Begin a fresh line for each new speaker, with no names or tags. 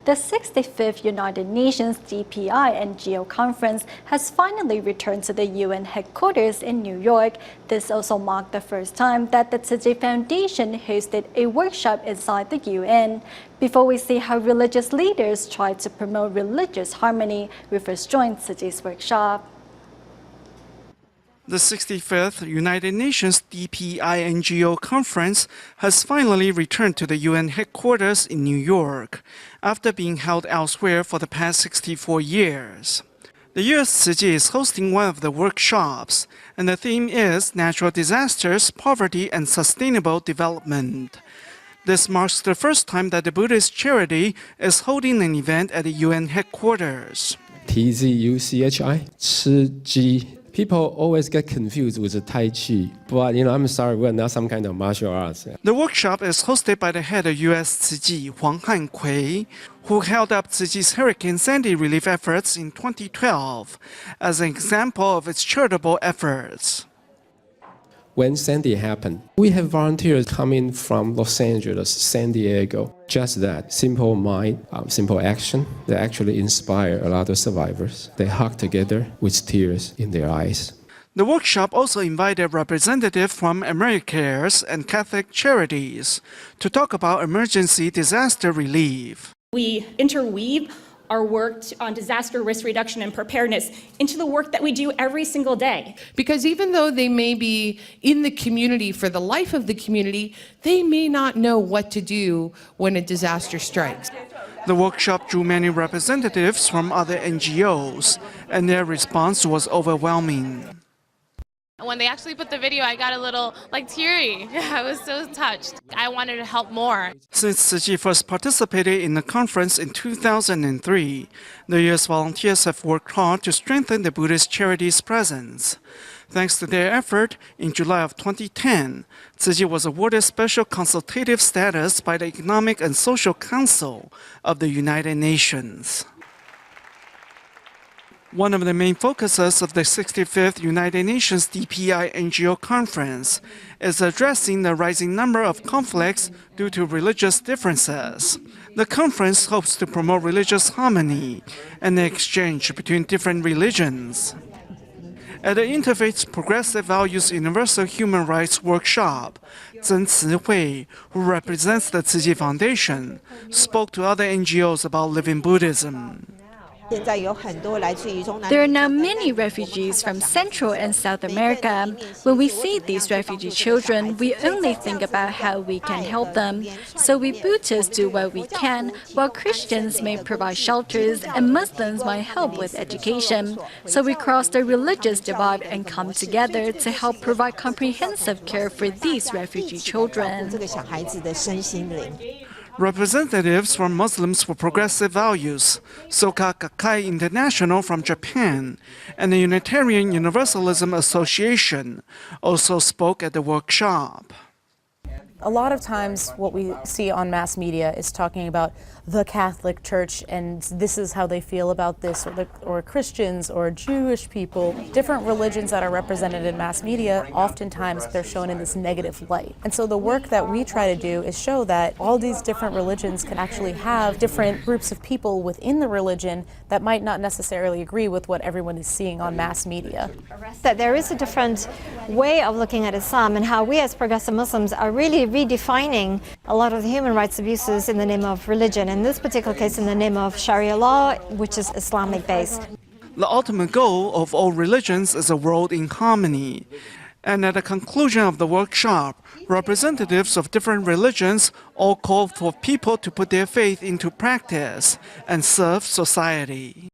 The 65th United Nations DPI NGO Conference has finally returned to the UN headquarters in New York. This also marked the first time that the Tzu Chi Foundation hosted a workshop inside the UN. Before we see how religious leaders try to promote religious harmony, we first joined Tzu Chi's workshop.
The 65th United Nations DPI NGO Conference has finally returned to the UN headquarters in New York, after being held elsewhere for the past 64 years. The U.S. Tzu Chi is hosting one of the workshops, and the theme is Natural Disasters, Poverty, and Sustainable Development. This marks the first time that the Buddhist charity is holding an event at the UN headquarters.
TZUCHI, Tzu Chi. People always get confused with the Tai Chi, but I'm sorry, we're not some kind of martial arts.
The workshop is hosted by the head of U.S. Tzu Chi, Huang Han-kui, who held up Tzu Chi's Hurricane Sandy relief efforts in 2012 as an example of its charitable efforts.
When Sandy happened, we have volunteers coming from Los Angeles, San Diego. Just that, simple mind, simple action, they actually inspire a lot of survivors. They hug together with tears in their eyes.
The workshop also invited representatives from AmeriCares and Catholic Charities to talk about emergency disaster relief.
We interweave our work on disaster risk reduction and preparedness into the work that we do every single day.
Because even though they may be in the community for the life of the community, they may not know what to do when a disaster strikes.
The workshop drew many representatives from other NGOs, and their response was overwhelming.
When they actually put the video, I got a little teary. I was so touched. I wanted to help more.
Since Tzu Chi first participated in the conference in 2003, the U.S. volunteers have worked hard to strengthen the Buddhist charity's presence. Thanks to their effort, in July of 2010, Tzu Chi was awarded special consultative status by the Economic and Social Council of the United Nations. One of the main focuses of the 65th United Nations DPI NGO Conference is addressing the rising number of conflicts due to religious differences. The conference hopes to promote religious harmony and the exchange between different religions. At the Interfaith Progressive Values Universal Human Rights Workshop, Zhen Cihui, who represents the Tzu Chi Foundation, spoke to other NGOs about living Buddhism.
There are now many refugees from Central and South America. When we see these refugee children, we only think about how we can help them. So we Buddhists do what we can, while Christians may provide shelters and Muslims might help with education. So we cross the religious divide and come together to help provide comprehensive care for these refugee children.
Representatives from Muslims for Progressive Values, Soka Gakkai International from Japan, and the Unitarian Universalism Association also spoke at the workshop.
A lot of times what we see on mass media is talking about the Catholic Church and this is how they feel about this, or Christians or Jewish people. Different religions that are represented in mass media, oftentimes they're shown in this negative light. And so the work that we try to do is show that all these different religions can actually have different groups of people within the religion that might not necessarily agree with what everyone is seeing on mass media.
That there is a different way of looking at Islam and how we as progressive Muslims are really redefining a lot of the human rights abuses in the name of religion. In this particular case, in the name of Sharia law, which is Islamic-based.
The ultimate goal of all religions is a world in harmony. And at the conclusion of the workshop, representatives of different religions all called for people to put their faith into practice and serve society.